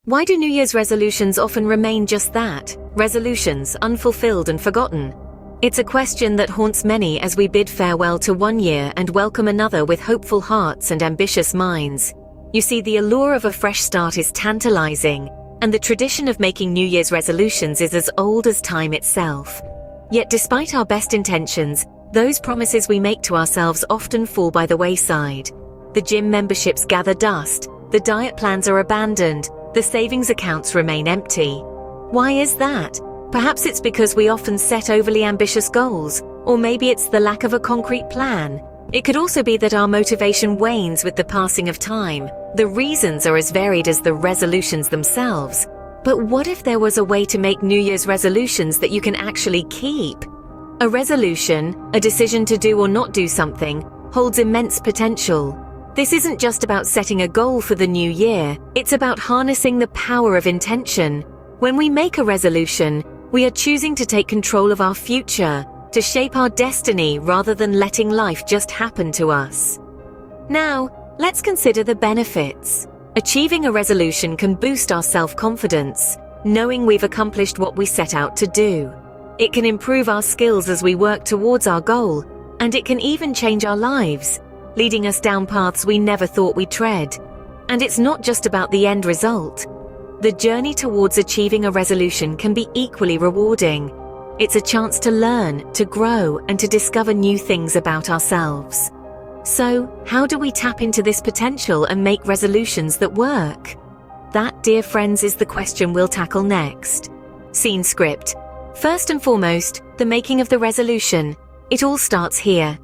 Why do New Year's resolutions often remain just that, resolutions, unfulfilled and forgotten? It's a question that haunts many as we bid farewell to one year and welcome another with hopeful hearts and ambitious minds. You see, the allure of a fresh start is tantalizing, and the tradition of making New Year's resolutions is as old as time itself. Yet despite our best intentions, those promises we make to ourselves often fall by the wayside. The gym memberships gather dust, the diet plans are abandoned, the savings accounts remain empty. Why is that? Perhaps it's because we often set overly ambitious goals, or maybe it's the lack of a concrete plan. It could also be that our motivation wanes with the passing of time. The reasons are as varied as the resolutions themselves. But what if there was a way to make New Year's resolutions that you can actually keep? A resolution, a decision to do or not do something, holds immense potential. This isn't just about setting a goal for the new year, it's about harnessing the power of intention. When we make a resolution, we are choosing to take control of our future, to shape our destiny rather than letting life just happen to us. Now, let's consider the benefits. Achieving a resolution can boost our self-confidence, knowing we've accomplished what we set out to do. It can improve our skills as we work towards our goal, and it can even change our lives, leading us down paths we never thought we'd tread. And it's not just about the end result. The journey towards achieving a resolution can be equally rewarding. It's a chance to learn, to grow, and to discover new things about ourselves. So, how do we tap into this potential and make resolutions that work? That, dear friends, is the question we'll tackle next. Scene script. First and foremost, the making of the resolution. It all starts here.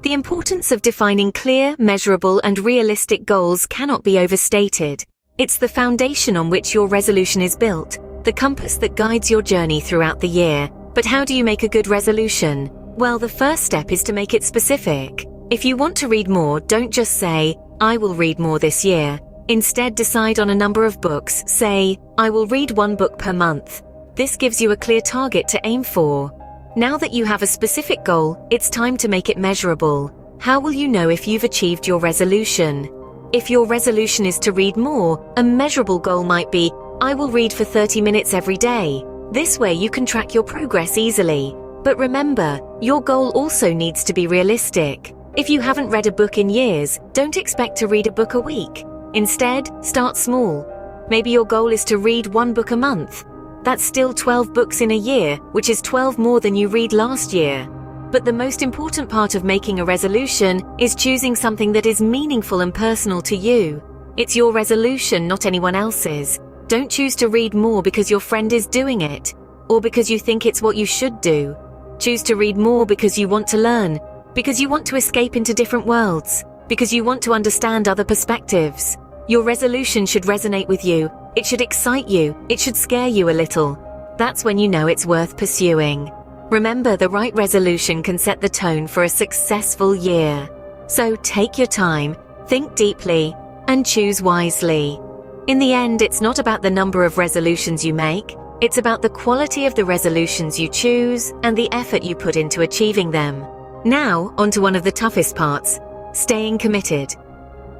The importance of defining clear, measurable, and realistic goals cannot be overstated. It's the foundation on which your resolution is built, the compass that guides your journey throughout the year. But how do you make a good resolution? Well, the first step is to make it specific. If you want to read more, don't just say, "I will read more this year." Instead, decide on a number of books. Say, "I will read one book per month." This gives you a clear target to aim for. Now that you have a specific goal, it's time to make it measurable. How will you know if you've achieved your resolution? If your resolution is to read more, a measurable goal might be, "I will read for 30 minutes every day." This way you can track your progress easily. But remember, your goal also needs to be realistic. If you haven't read a book in years, don't expect to read a book a week. Instead, start small. Maybe your goal is to read one book a month. That's still 12 books in a year, which is 12 more than you read last year. But the most important part of making a resolution is choosing something that is meaningful and personal to you. It's your resolution, not anyone else's. Don't choose to read more because your friend is doing it, or because you think it's what you should do. Choose to read more because you want to learn, because you want to escape into different worlds, because you want to understand other perspectives. Your resolution should resonate with you. It should excite you. It should scare you a little. That's when you know it's worth pursuing. Remember, the right resolution can set the tone for a successful year. So take your time, think deeply, and choose wisely. In the end, it's not about the number of resolutions you make. It's about the quality of the resolutions you choose and the effort you put into achieving them. Now, onto one of the toughest parts, staying committed.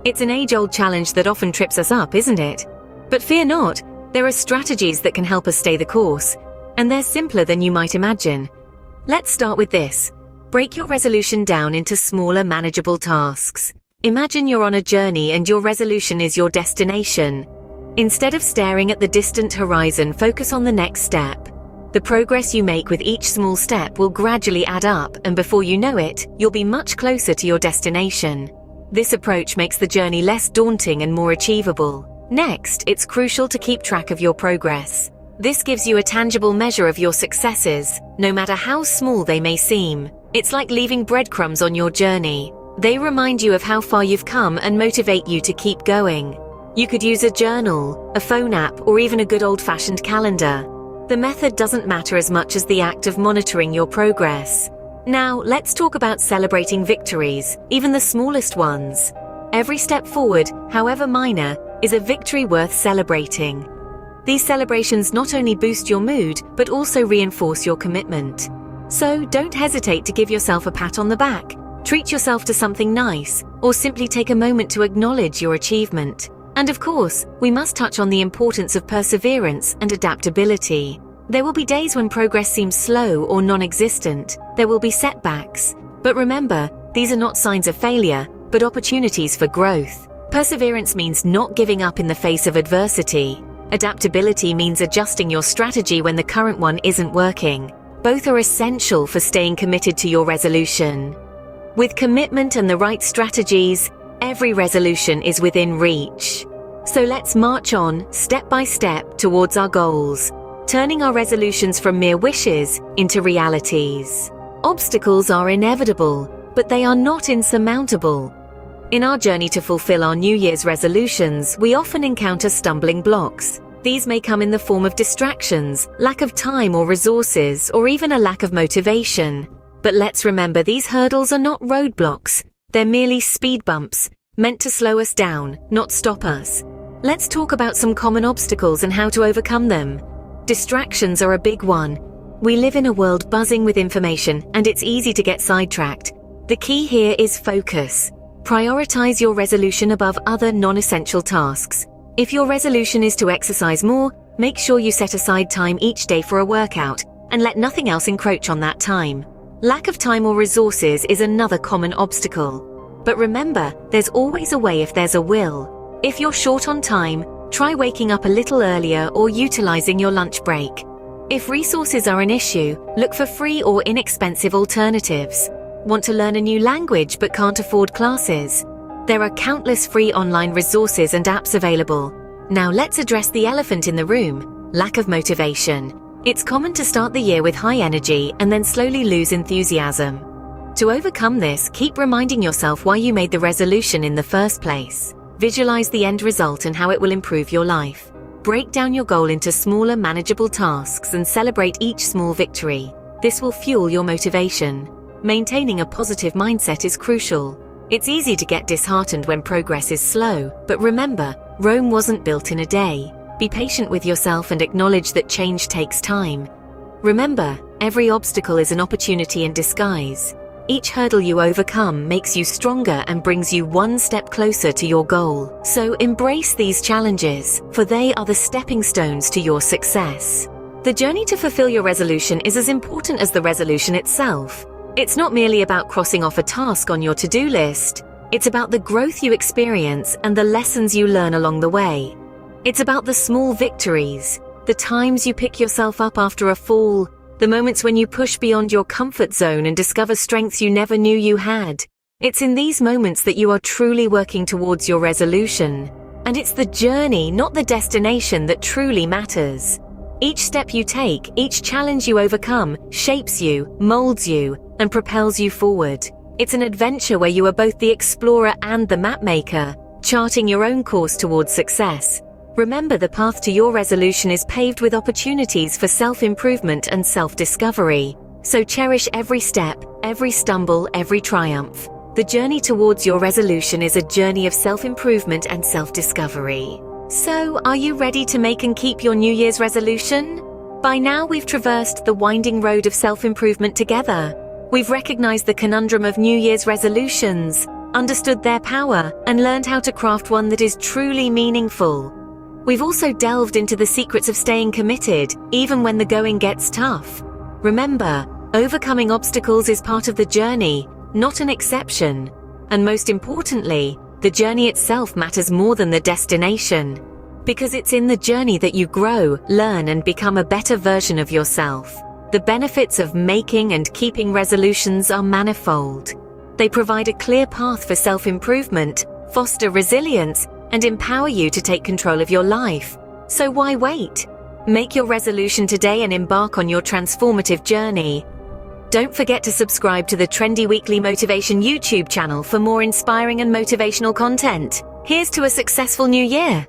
It's an age-old challenge that often trips us up, isn't it? But fear not, there are strategies that can help us stay the course, and they're simpler than you might imagine. Let's start with this. Break your resolution down into smaller, manageable tasks. Imagine you're on a journey and your resolution is your destination. Instead of staring at the distant horizon, focus on the next step. The progress you make with each small step will gradually add up, and before you know it, you'll be much closer to your destination. This approach makes the journey less daunting and more achievable. Next, it's crucial to keep track of your progress. This gives you a tangible measure of your successes, no matter how small they may seem. It's like leaving breadcrumbs on your journey. They remind you of how far you've come and motivate you to keep going. You could use a journal, a phone app, or even a good old-fashioned calendar. The method doesn't matter as much as the act of monitoring your progress. Now, let's talk about celebrating victories, even the smallest ones. Every step forward, however minor, is a victory worth celebrating. These celebrations not only boost your mood, but also reinforce your commitment. So don't hesitate to give yourself a pat on the back, treat yourself to something nice, or simply take a moment to acknowledge your achievement. And of course, we must touch on the importance of perseverance and adaptability. There will be days when progress seems slow or non-existent. There will be setbacks. But remember, these are not signs of failure, but opportunities for growth. Perseverance means not giving up in the face of adversity. Adaptability means adjusting your strategy when the current one isn't working. Both are essential for staying committed to your resolution. With commitment and the right strategies, every resolution is within reach. So let's march on, step by step, towards our goals, turning our resolutions from mere wishes into realities. Obstacles are inevitable, but they are not insurmountable. In our journey to fulfill our New Year's resolutions, we often encounter stumbling blocks. These may come in the form of distractions, lack of time or resources, or even a lack of motivation. But let's remember, these hurdles are not roadblocks. They're merely speed bumps, meant to slow us down, not stop us. Let's talk about some common obstacles and how to overcome them. Distractions are a big one. We live in a world buzzing with information, and it's easy to get sidetracked. The key here is focus. Prioritize your resolution above other non-essential tasks. If your resolution is to exercise more, make sure you set aside time each day for a workout, and let nothing else encroach on that time. Lack of time or resources is another common obstacle. But remember, there's always a way if there's a will. If you're short on time, try waking up a little earlier or utilizing your lunch break. If resources are an issue, look for free or inexpensive alternatives. Want to learn a new language but can't afford classes? There are countless free online resources and apps available. Now let's address the elephant in the room: lack of motivation. It's common to start the year with high energy and then slowly lose enthusiasm. To overcome this, keep reminding yourself why you made the resolution in the first place. Visualize the end result and how it will improve your life. Break down your goal into smaller, manageable tasks and celebrate each small victory. This will fuel your motivation. Maintaining a positive mindset is crucial. It's easy to get disheartened when progress is slow, but remember, Rome wasn't built in a day. Be patient with yourself and acknowledge that change takes time. Remember, every obstacle is an opportunity in disguise. Each hurdle you overcome makes you stronger and brings you one step closer to your goal. So embrace these challenges, for they are the stepping stones to your success. The journey to fulfill your resolution is as important as the resolution itself. It's not merely about crossing off a task on your to-do list. It's about the growth you experience and the lessons you learn along the way. It's about the small victories, the times you pick yourself up after a fall, the moments when you push beyond your comfort zone and discover strengths you never knew you had. It's in these moments that you are truly working towards your resolution. And it's the journey, not the destination, that truly matters. Each step you take, each challenge you overcome, shapes you, molds you, and propels you forward. It's an adventure where you are both the explorer and the mapmaker, charting your own course towards success. Remember, the path to your resolution is paved with opportunities for self-improvement and self-discovery. So cherish every step, every stumble, every triumph. The journey towards your resolution is a journey of self-improvement and self-discovery. So, are you ready to make and keep your New Year's resolution? By now, we've traversed the winding road of self-improvement together. We've recognized the conundrum of New Year's resolutions, understood their power, and learned how to craft one that is truly meaningful. We've also delved into the secrets of staying committed, even when the going gets tough. Remember, overcoming obstacles is part of the journey, not an exception. And most importantly, the journey itself matters more than the destination. Because it's in the journey that you grow, learn, and become a better version of yourself. The benefits of making and keeping resolutions are manifold. They provide a clear path for self-improvement, foster resilience, and empower you to take control of your life. So why wait? Make your resolution today and embark on your transformative journey. Don't forget to subscribe to the Trendyweekly Motivation YouTube channel for more inspiring and motivational content. Here's to a successful new year!